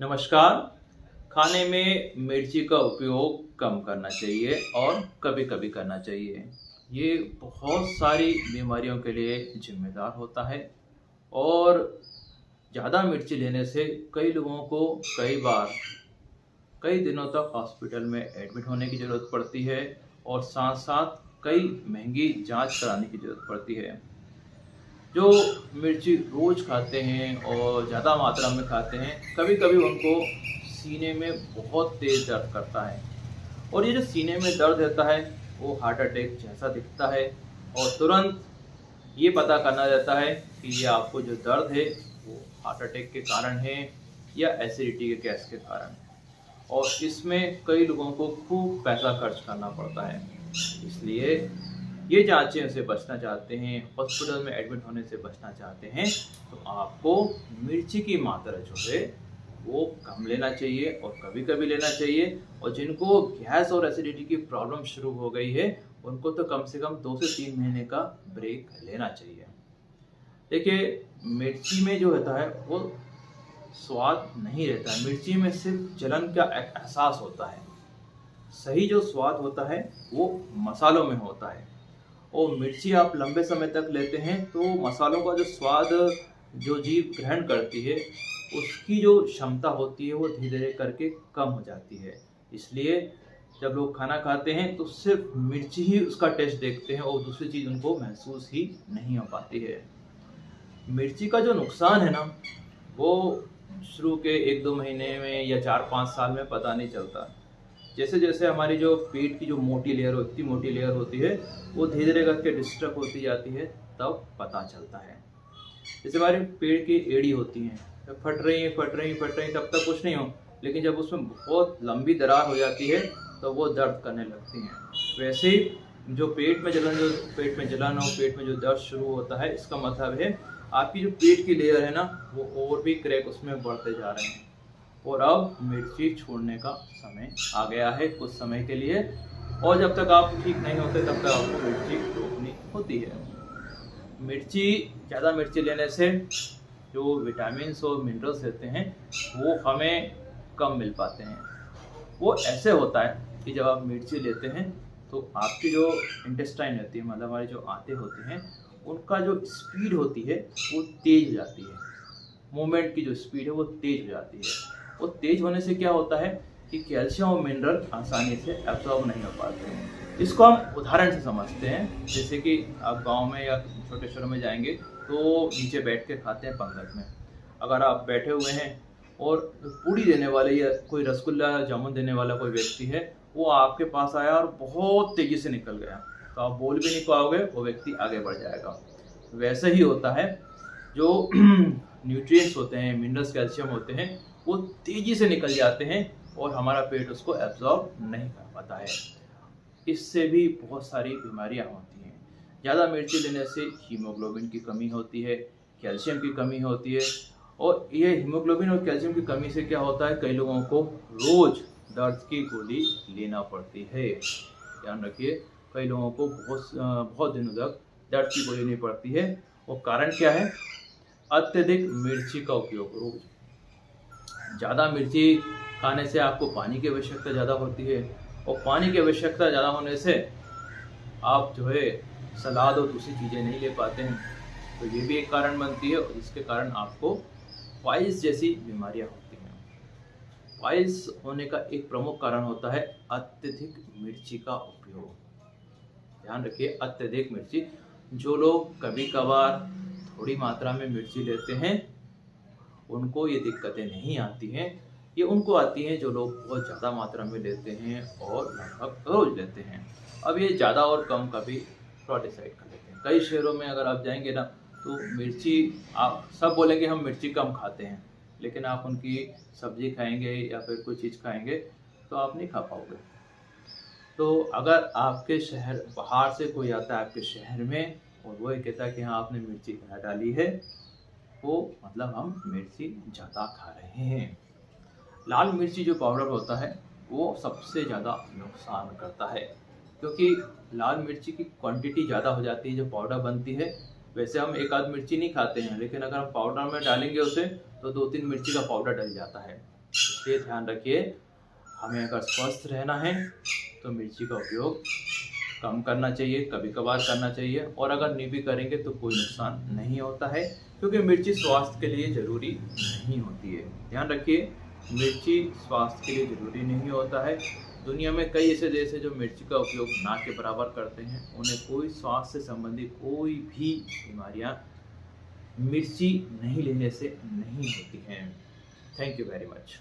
नमस्कार। खाने में मिर्ची का उपयोग कम करना चाहिए और कभी-कभी करना चाहिए। ये बहुत सारी बीमारियों के लिए जिम्मेदार होता है और ज़्यादा मिर्ची लेने से कई लोगों को कई बार कई दिनों तक हॉस्पिटल में एडमिट होने की ज़रूरत पड़ती है और साथ-साथ कई महंगी जांच कराने की ज़रूरत पड़ती है। जो मिर्ची रोज़ खाते हैं और ज़्यादा मात्रा में खाते हैं, कभी-कभी उनको सीने में बहुत तेज़ दर्द करता है और ये जो सीने में दर्द रहता है, वो हार्ट अटैक जैसा दिखता है और तुरंत ये पता करना रहता है कि ये आपको जो दर्द है, वो हार्ट अटैक के कारण है या एसिडिटी के गैस के कारण है। और इसमें कई लोगों को खूब पैसा खर्च करना पड़ता है। इसलिए ये जाँचें से बचना चाहते हैं, हॉस्पिटल में एडमिट होने से बचना चाहते हैं, तो आपको मिर्ची की मात्रा जो है वो कम लेना चाहिए और कभी-कभी लेना चाहिए। और जिनको गैस और एसिडिटी की प्रॉब्लम शुरू हो गई है, उनको तो कम से कम 2 से 3 महीने का ब्रेक लेना चाहिए। देखिए, मिर्ची में जो रहता है वो स्वाद नहीं रहता है, मिर्ची में सिर्फ जलन का एक एहसास होता है। सही जो स्वाद होता है वो मसालों में होता है और मिर्ची आप लंबे समय तक लेते हैं तो मसालों का जो स्वाद जो जीभ ग्रहण करती है, उसकी जो क्षमता होती है वो धीरे-धीरे करके कम हो जाती है। इसलिए जब लोग खाना खाते हैं तो सिर्फ मिर्ची ही उसका टेस्ट देखते हैं और दूसरी चीज़ उनको महसूस ही नहीं हो पाती है। मिर्ची का जो नुकसान है ना, वो शुरू के 1-2 महीने में या 4-5 साल में पता नहीं चलता। जैसे-जैसे हमारी जो पेट की जो मोटी लेयर होती है, मोटी लेयर होती है, वो धीरे-धीरे करके डिस्टर्ब होती जाती है, तब पता चलता है। जैसे हमारे पेट की एड़ी होती हैं, जब फट रही तब तक कुछ नहीं हो, लेकिन जब उसमें बहुत लंबी दरार हो जाती है, तो वो दर्द करने लगती हैं। वैसे ही जो पेट में जलन और पेट में जो दर्द शुरू होता है, इसका मतलब है आपकी जो पेट की लेयर है ना, वो और भी क्रैक उसमें बढ़ते जा रहे हैं। और अब मिर्ची छोड़ने का समय आ गया है कुछ समय के लिए, और जब तक आप ठीक नहीं होते तब तक आपको मिर्ची रोकनी होती है। मिर्ची ज़्यादा मिर्ची लेने से जो विटामिन्स और मिनरल्स रहते हैं वो हमें कम मिल पाते हैं। वो ऐसे होता है कि जब आप मिर्ची लेते हैं तो आपकी जो इंटेस्टाइन रहती है, मतलब हमारी जो आंतें होती हैं, उनका जो स्पीड होती है वो तेज़ हो जाती है। मूवमेंट की जो स्पीड है वो तेज़ हो जाती है। वो तेज़ होने से क्या होता है कि कैल्शियम और मिनरल आसानी से एब्जॉर्ब नहीं हो पाते हैं। इसको हम उदाहरण से समझते हैं। जैसे कि आप गांव में या छोटे शहरों में जाएंगे तो नीचे बैठ के खाते हैं पंगत में। अगर आप बैठे हुए हैं और पूड़ी देने वाले या कोई रसगुल्ला या जामुन देने वाला कोई व्यक्ति है, वो आपके पास आया और बहुत तेज़ी से निकल गया, तो आप बोल भी नहीं पाओगे, वो व्यक्ति आगे बढ़ जाएगा। वैसे ही होता है, जो न्यूट्रिएंट्स होते हैं, मिनरल्स, कैल्शियम होते हैं, वो तेज़ी से निकल जाते हैं और हमारा पेट उसको एब्जॉर्ब नहीं कर पाता है। इससे भी बहुत सारी बीमारियां होती हैं। ज़्यादा मिर्ची लेने से हीमोग्लोबिन की कमी होती है, कैल्शियम की कमी होती है, और ये हीमोग्लोबिन और कैल्शियम की कमी से क्या होता है, कई लोगों को रोज़ दर्द की गोली लेना पड़ती है। ध्यान रखिए, कई लोगों को बहुत दिनों तक दर्द की गोली लेनी पड़ती है। और कारण क्या है? अत्यधिक मिर्ची का उपयोग। रोज ज़्यादा मिर्ची खाने से आपको पानी की आवश्यकता ज़्यादा होती है और पानी की आवश्यकता ज़्यादा होने से आप जो है सलाद और दूसरी चीज़ें नहीं ले पाते हैं, तो ये भी एक कारण बनती है। और इसके कारण आपको पाइल्स जैसी बीमारियां होती हैं। पाइल्स होने का एक प्रमुख कारण होता है अत्यधिक मिर्ची का उपयोग। ध्यान रखिए, अत्यधिक मिर्ची। जो लोग कभी कभार थोड़ी मात्रा में मिर्ची लेते हैं, उनको ये दिक्कतें नहीं आती हैं। ये उनको आती हैं जो लोग बहुत ज़्यादा मात्रा में लेते हैं और लगभग रोज लेते हैं। अब ये ज़्यादा और कम का भी थोड़ा डिसाइड कर लेते हैं। कई शहरों में अगर आप जाएंगे ना, तो मिर्ची, आप सब बोलेंगे हम मिर्ची कम खाते हैं, लेकिन आप उनकी सब्जी खाएंगे या फिर कोई चीज़ खाएंगे तो आप नहीं खा पाओगे। तो अगर आपके शहर, बाहर से कोई आता है आपके शहर में और वो ये कहता है कि हाँ आपने मिर्ची खा डाली है, वो मतलब हम मिर्ची ज़्यादा खा रहे हैं। लाल मिर्ची जो पाउडर होता है वो सबसे ज़्यादा नुकसान करता है, क्योंकि लाल मिर्ची की क्वांटिटी ज़्यादा हो जाती है जो पाउडर बनती है। वैसे हम एक आध मिर्ची नहीं खाते हैं, लेकिन अगर हम पाउडर में डालेंगे उसे तो 2-3 मिर्ची का पाउडर डल जाता है। इसलिए ध्यान रखिए, हमें अगर स्वस्थ रहना है तो मिर्ची का उपयोग कम करना चाहिए, कभी कभार करना चाहिए, और अगर नहीं भी करेंगे तो कोई नुकसान नहीं होता है, क्योंकि मिर्ची स्वास्थ्य के लिए ज़रूरी नहीं होती है। ध्यान रखिए, मिर्ची स्वास्थ्य के लिए ज़रूरी नहीं होता है। दुनिया में कई ऐसे देश हैं जो मिर्ची का उपयोग ना के बराबर करते हैं, उन्हें कोई स्वास्थ्य से संबंधी कोई भी बीमारियां मिर्ची नहीं लेने से नहीं होती हैं। Thank you very much.